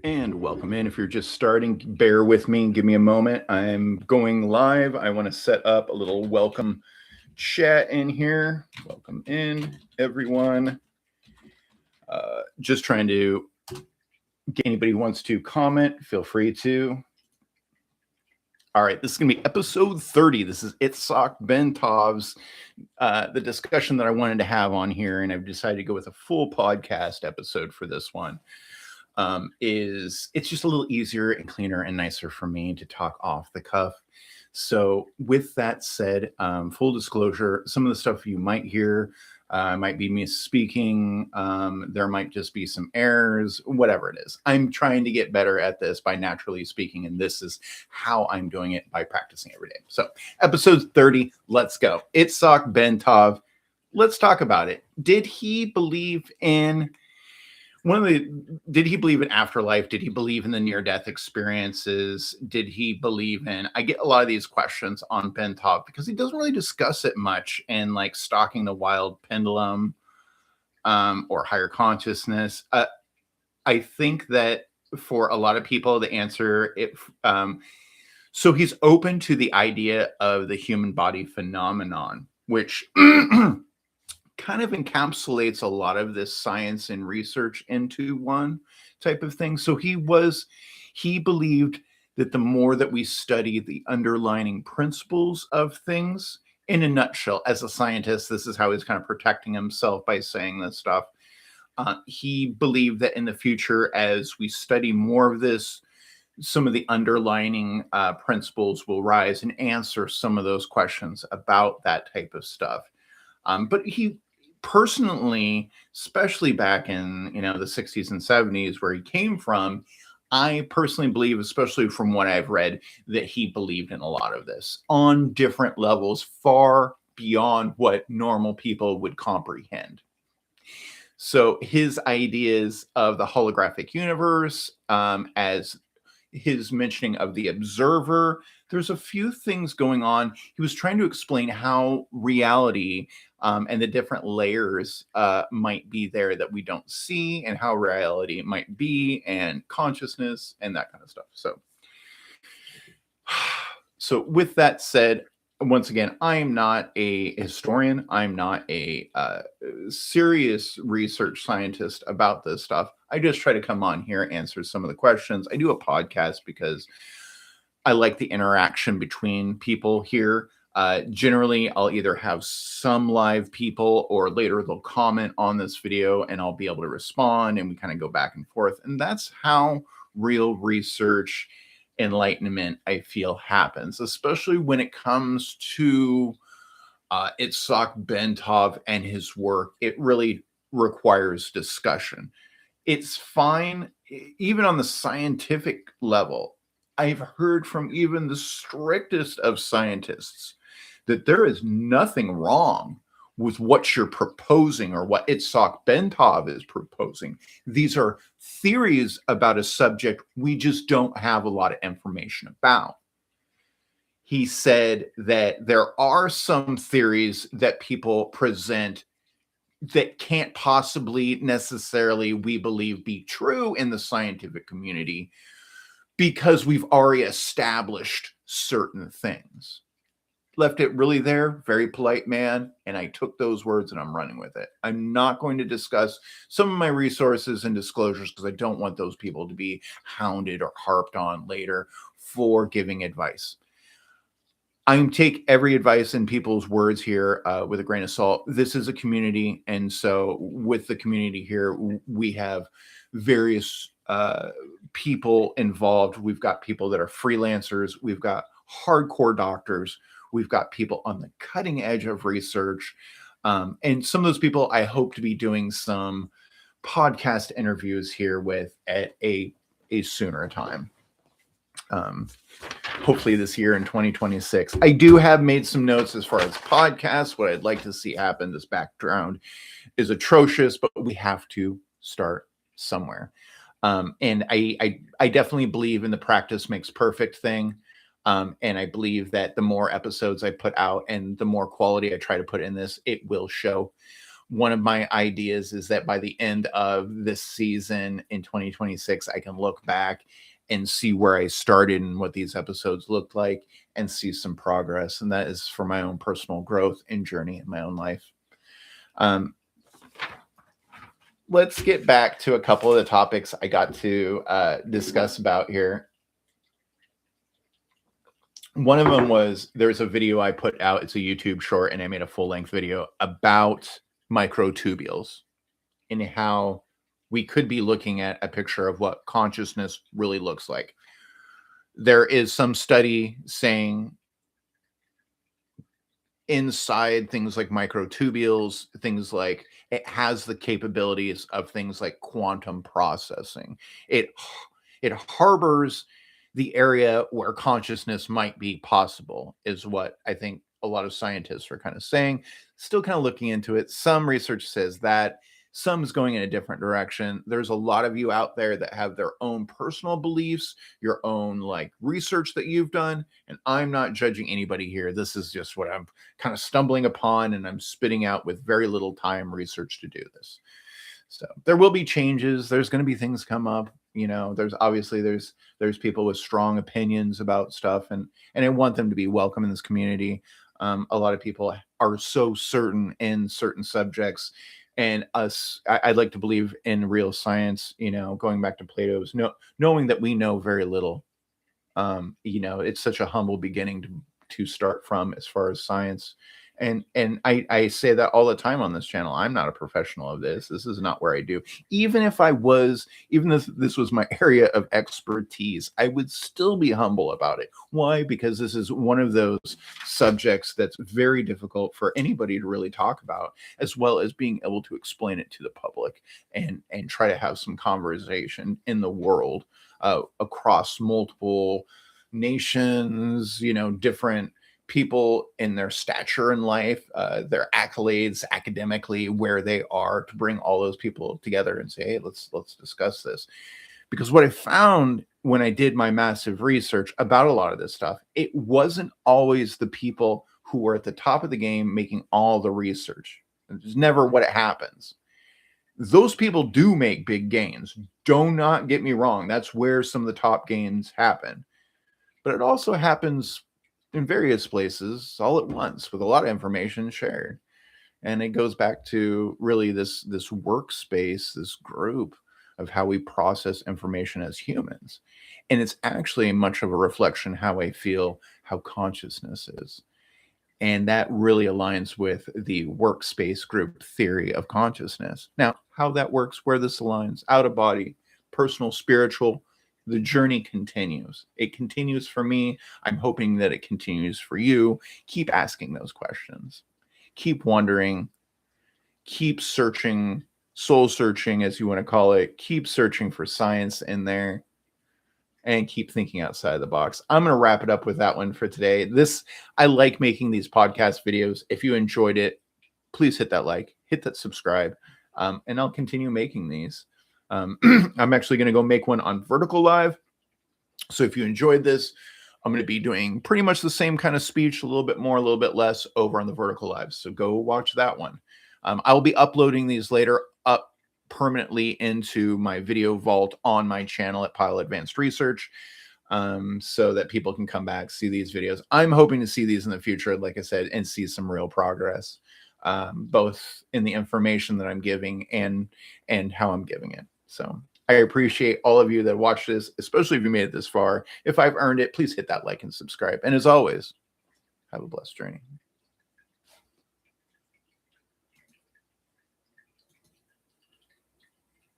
And welcome in. If you're just starting, bear with me. Give me a moment. I'm going live. I want to set up a little welcome chat in here. Welcome in, everyone. Just trying to get anybody who wants to comment, feel free to. All right, this is going to be episode 30. This is Itzhak Bentov's, the discussion that I wanted to have on here, and I've decided to go with a full podcast episode for this one. It's just a little easier and cleaner and nicer for me to talk off the cuff. So with that said, full disclosure, some of the stuff you might hear might be me speaking. There might just be some errors, whatever it is. I'm trying to get better at this by naturally speaking, and this is how I'm doing it, by practicing every day. So episode 30, let's go. Itzhak Bentov. Let's talk about it. Did he believe in did he believe in afterlife? Did he believe in the near-death experiences? Did he believe in, I get a lot of these questions on Bentov because he doesn't really discuss it much in like Stalking the Wild Pendulum or Higher Consciousness. I think that for a lot of people, the answer, so he's open to the idea of the human body phenomenon, which kind of encapsulates a lot of this science and research into one type of thing. So he believed that the more that we study the underlying principles of things, in a nutshell, as a scientist, this is how he's kind of protecting himself by saying this stuff. He believed that in the future, as we study more of this, some of the underlying principles will rise and answer some of those questions about that type of stuff. But he personally, especially back in the 60s and 70s where he came from, I personally believe, especially from what I've read, that he believed in a lot of this on different levels, far beyond what normal people would comprehend. So his ideas of the holographic universe, as his mentioning of the observer, there's a few things going on. He was trying to explain how reality and the different layers might be there that we don't see, and how reality might be, and consciousness, and that kind of stuff. So with that said, once again, I am not a historian. I'm not a serious research scientist about this stuff. I just try to come on here, answer some of the questions. I do a podcast because I like the interaction between people here. Generally, I'll either have some live people, or later they'll comment on this video and I'll be able to respond, and we kind of go back and forth. And that's how real research enlightenment, I feel, happens, especially when it comes to Itzhak Bentov and his work. It really requires discussion. It's fine, even on the scientific level. I've heard from even the strictest of scientists that there is nothing wrong with what you're proposing or what Itzhak Bentov is proposing. These are theories about a subject we just don't have a lot of information about. He said that there are some theories that people present that can't possibly necessarily, we believe, be true in the scientific community because we've already established certain things. Left it really there, very polite man, and I took those words and I'm running with it. I'm not going to discuss some of my resources and disclosures because I don't want those people to be hounded or harped on later for giving advice. I take every advice in people's words here with a grain of salt. This is a community, and so with the community here, we have various people involved. We've got people that are freelancers. We've got hardcore doctors. We've got people on the cutting edge of research. And some of those people I hope to be doing some podcast interviews here with at a sooner time. Hopefully this year in 2026. I do have made some notes as far as podcasts. What I'd like to see happen. This background is atrocious, but we have to start somewhere. And I definitely believe in the practice makes perfect thing. And I believe that the more episodes I put out and the more quality I try to put in this, it will show. one of my ideas is that by the end of this season in 2026, I can look back and see where I started and what these episodes looked like and see some progress. And that is for my own personal growth and journey in my own life. Let's get back to a couple of the topics I got to discuss about here. One of them was, there's a video I put out. It's a YouTube short, and I made a full-length video about microtubules and how we could be looking at a picture of what consciousness really looks like. There is some study saying inside things like microtubules, things like it has the capabilities of things like quantum processing. It harbors the area where consciousness might be possible, is what I think a lot of scientists are kind of saying. Still kind of looking into it. Some research says that, some is going in a different direction. There's a lot of you out there that have their own personal beliefs, your own like research that you've done, and I'm not judging anybody here. This is just what I'm kind of stumbling upon, and I'm spitting out with very little time research to do this. So there will be changes. There's going to be things come up. You know, there's obviously there's people with strong opinions about stuff, and I want them to be welcome in this community. A lot of people are so certain in certain subjects, and I'd like to believe in real science. You know, going back to Plato's, knowing that we know very little. You know, it's such a humble beginning to start from as far as science. And I say that all the time on this channel. I'm not a professional of this. This is not where I do. Even if this was my area of expertise, I would still be humble about it. Why? Because this is one of those subjects that's very difficult for anybody to really talk about, as well as being able to explain it to the public and try to have some conversation in the world across multiple nations, you know, different people in their stature in life, their accolades academically, where they are, to bring all those people together and say, hey, let's discuss this. Because what I found when I did my massive research about a lot of this stuff, it wasn't always the people who were at the top of the game making all the research. It's never what it happens. Those people do make big gains. Do not get me wrong. That's where some of the top gains happen. But it also happens in various places all at once with a lot of information shared. And it goes back to really this workspace, this group of how we process information as humans. And it's actually much of a reflection how I feel, how consciousness is. And that really aligns with the workspace group theory of consciousness. Now, how that works, where this aligns, out of body, personal, spiritual, the journey continues. It continues for me. I'm hoping that it continues for you. Keep asking those questions. Keep wondering. Keep searching, soul searching, as you want to call it. Keep searching for science in there. And keep thinking outside the box. I'm going to wrap it up with that one for today. I like making these podcast videos. If you enjoyed it, please hit that like, hit that subscribe, and I'll continue making these. I'm actually going to go make one on Vertical Live. So if you enjoyed this, I'm going to be doing pretty much the same kind of speech, a little bit more, a little bit less over on the Vertical Live. So go watch that one. I will be uploading these later up permanently into my video vault on my channel at Pile Advanced Research, so that people can come back, see these videos. I'm hoping to see these in the future, like I said, and see some real progress, both in the information that I'm giving and how I'm giving it. So I appreciate all of you that watched this, especially if you made it this far. If I've earned it, please hit that like and subscribe. And as always, have a blessed journey.